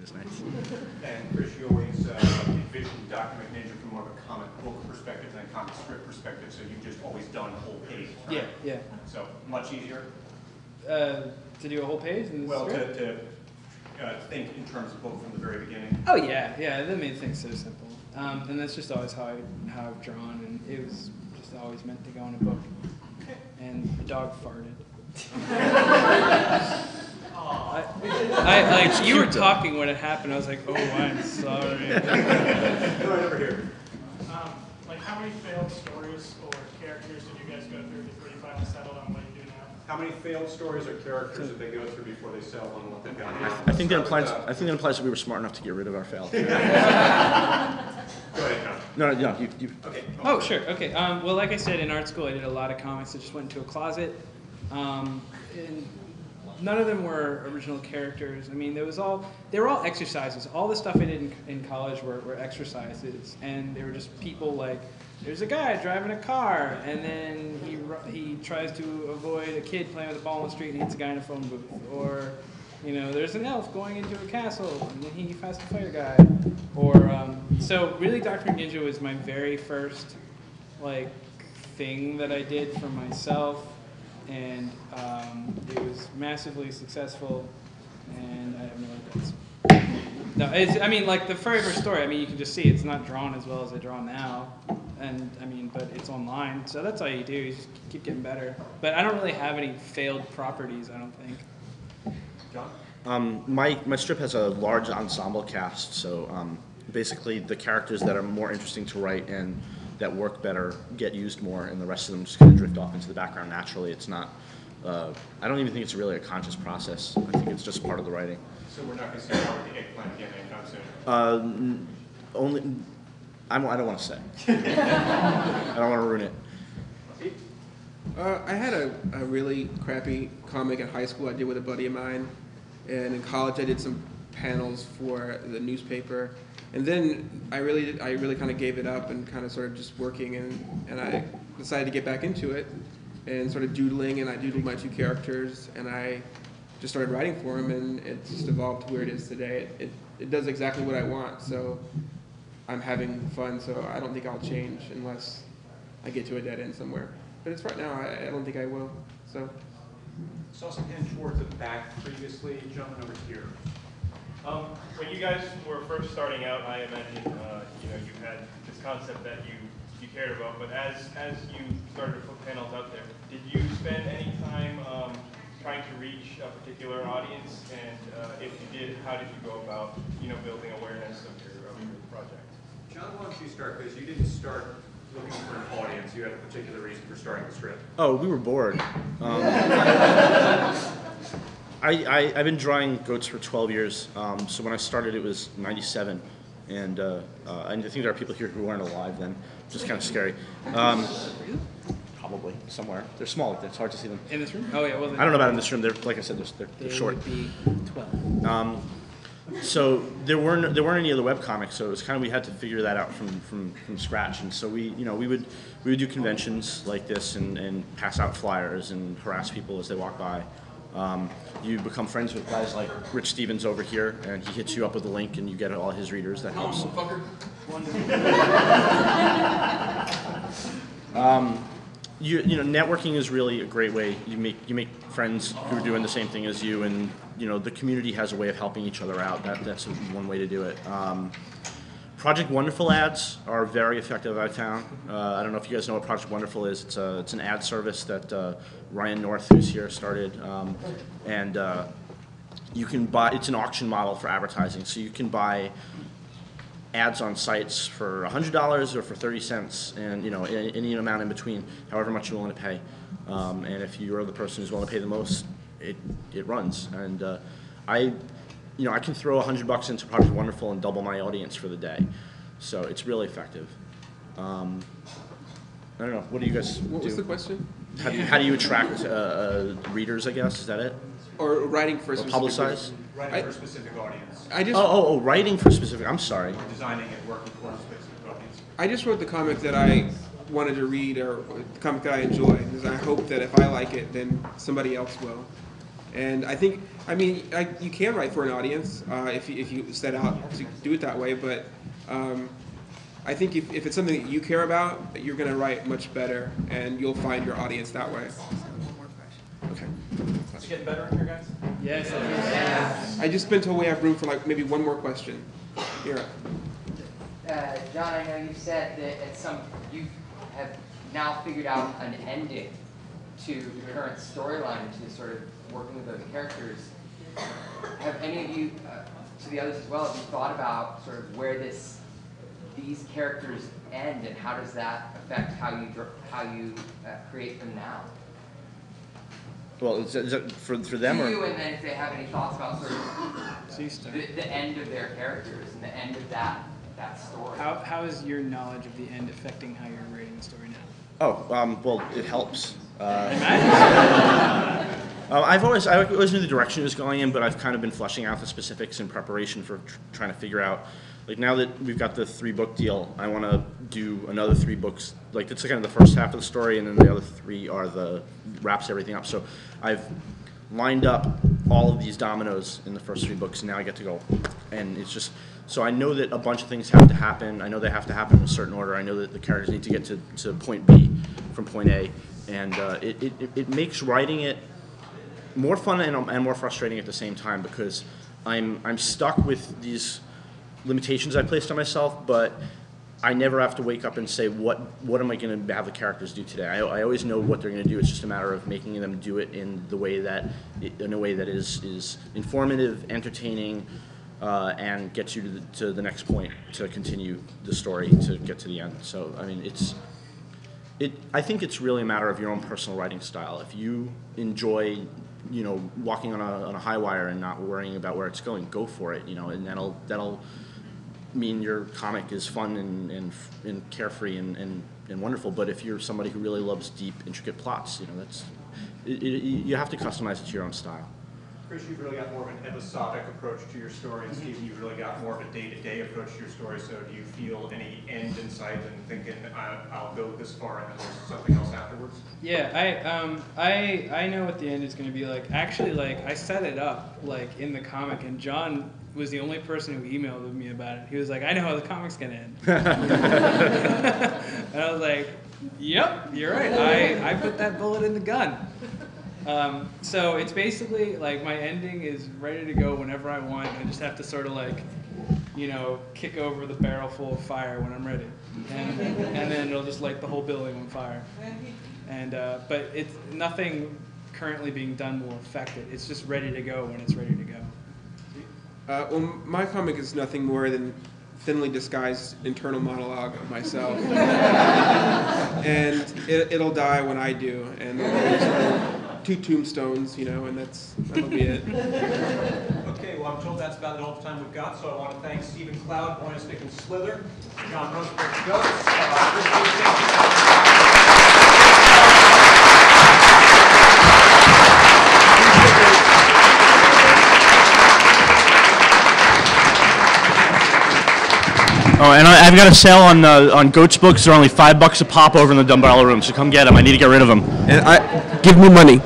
was nice. And Chris, you always envisioned Dr. McNinja from more of a comic book perspective than a comic strip perspective, so you've just always done a whole page, right? Yeah, yeah. So much easier? To do a whole page? In the Well, script? to think in terms of book from the very beginning. Oh yeah, yeah. That made things so simple. And that's just always how I've drawn, and it was just always meant to go in a book. And the dog farted. I like you were talking when it happened. I was like, oh, I'm sorry. Go right over here. Like, how many failed stories or characters did you guys go through before you finally settled on what you do now? How many failed stories or characters did they go through before they settled on what they've got now? I think that implies that we were smart enough to get rid of our failed. Go ahead, John. No, you. Okay. Oh, sure. Okay. Well, like I said, in art school, I did a lot of comics. I just went into a closet. And none of them were original characters. I mean, they were all exercises. All the stuff I did in college were exercises, and they were just people like, there's a guy driving a car, and then he tries to avoid a kid playing with a ball on the street and hits a guy in a phone booth. Or, you know, there's an elf going into a castle, and then he has to fight a guy. Or, so really Dr. McNinja was my very first, like, thing that I did for myself. And it was massively successful, and I have no regrets. No, I mean, like the very first story, I mean, you can just see it's not drawn as well as I draw now, and I mean, but it's online, so that's all you do, you just keep getting better. But I don't really have any failed properties, I don't think. John? My strip has a large ensemble cast, so basically the characters that are more interesting to write and that work better get used more, and the rest of them just kind of drift off into the background naturally. It's not, I don't even think it's really a conscious process. I think it's just part of the writing. So we're not going to see Howard the Eggplant again anytime soon? I don't want to say. I don't want to ruin it. I had a really crappy comic in high school I did with a buddy of mine, and in college I did some panels for the newspaper. And then I really kind of gave it up and kind of started just working, and I decided to get back into it and started doodling, and I doodled my two characters, and I just started writing for them, and it just evolved to where it is today. It does exactly what I want, so I'm having fun, so I don't think I'll change unless I get to a dead end somewhere. But it's right now, I don't think I will, so. Saw some hands towards the back previously, jumping over here. When you guys were first starting out, I imagine you had this concept that you cared about. But as you started to put panels out there, did you spend any time trying to reach a particular audience? And if you did, how did you go about building awareness of your project? John, why don't you start? Because you didn't start looking for an audience. You had a particular reason for starting the strip. Oh, we were bored. I've been drawing goats for 12 years, so when I started it was 97, and I think there are people here who weren't alive then, which is kind of scary. Probably, somewhere. They're small, it's hard to see them. In this room? Oh yeah, well, I don't know about in this room, like I said, they're short. Would be 12. So there weren't any other webcomics, so it was kind of, we had to figure that out from scratch, and so we would do conventions like this and pass out flyers and harass people as they walk by. You become friends with guys like Rich Stevens over here, and he hits you up with a link, and you get all his readers. That helps. Networking is really a great way. You make friends who are doing the same thing as you, and the community has a way of helping each other out. That's one way to do it. Project Wonderful ads are very effective, I found. I don't know if you guys know what Project Wonderful is. It's an ad service that Ryan North, who's here, started, and you can buy. It's an auction model for advertising, so you can buy ads on sites for $100 or for 30 cents, and any amount in between, however much you're willing to pay. And if you're the person who's willing to pay the most, it runs. And I can throw $100 into Project Wonderful and double my audience for the day. So it's really effective. I don't know. What do you guys do? What was the question? How do you attract readers, I guess? Is that it? Or writing for a specific publicize? Writing for a specific audience. Writing for specific. I'm sorry. Designing it, working for a specific audience. I just wrote the comic that I wanted to read, or the comic that I enjoyed, because I hope that if I like it, then somebody else will. And I think, I mean, you can write for an audience if you set out to do it that way, but I think if it's something that you care about, you're going to write much better, and you'll find your audience that way. Okay. Is it getting better in here, guys? Yes. I just been told we have room for like maybe one more question. Mira. John, I know you said that you have now figured out an ending to the current storyline, to sort of working with those characters. Have any of you, to the others as well, have you thought about sort of where these characters end, and how does that affect how you create them now? Well, is that for them To or? you, and then if they have any thoughts about sort of the end of their characters and the end of that story. How is your knowledge of the end affecting how you're writing the story now? Oh, well, it helps. I always knew the direction it was going in, but I've kind of been fleshing out the specifics in preparation for trying to figure out. Like now that we've got the 3-book deal, I want to do another 3 books. Like it's kind of the first half of the story, and then the other 3 are wraps everything up. So I've lined up all of these dominoes in the first 3 books, and now I get to go. And it's just, so I know that a bunch of things have to happen. I know they have to happen in a certain order. I know that the characters need to get to point B from point A, and it makes writing it more fun and more frustrating at the same time, because I'm stuck with these limitations I placed on myself, but I never have to wake up and say what am I going to have the characters do today. I always know what they're going to do. It's just a matter of making them do it in a way that is informative, entertaining, and gets you to the next point to continue the story to get to the end. So I mean, I think it's really a matter of your own personal writing style. If you enjoy, walking on a high wire and not worrying about where it's going, go for it. And that'll mean your comic is fun and carefree and wonderful. But if you're somebody who really loves deep, intricate plots, you have to customize it to your own style. Chris, you've really got more of an episodic approach to your story, and Steve, you've really got more of a day-to-day approach to your story. So do you feel any end in sight and thinking, I'll go this far and then there's something else afterwards? Yeah, I know what the end is going to be like. Actually, I set it up in the comic, and John was the only person who emailed me about it. He was like, I know how the comic's going to end. And I was like, yep, you're right. I put that bullet in the gun. So it's basically my ending is ready to go whenever I want. I just have to sort of kick over the barrel full of fire when I'm ready, and then it'll just light the whole building on fire. And but it's nothing currently being done will affect it. It's just ready to go when it's ready to go. Well, my comic is nothing more than thinly disguised internal monologue of myself, and it'll die when I do, and there's 2 tombstones, and that'll be it. Okay, well, I'm told that's about all the time we've got, so I want to thank Stephen Cloud, Boyne Stick and Slither, John Rosenberg, Oh, and I've got a sale on Goat's books. They're only $5 a pop over in the Dumbbell room, so come get them. I need to get rid of them. And give me money.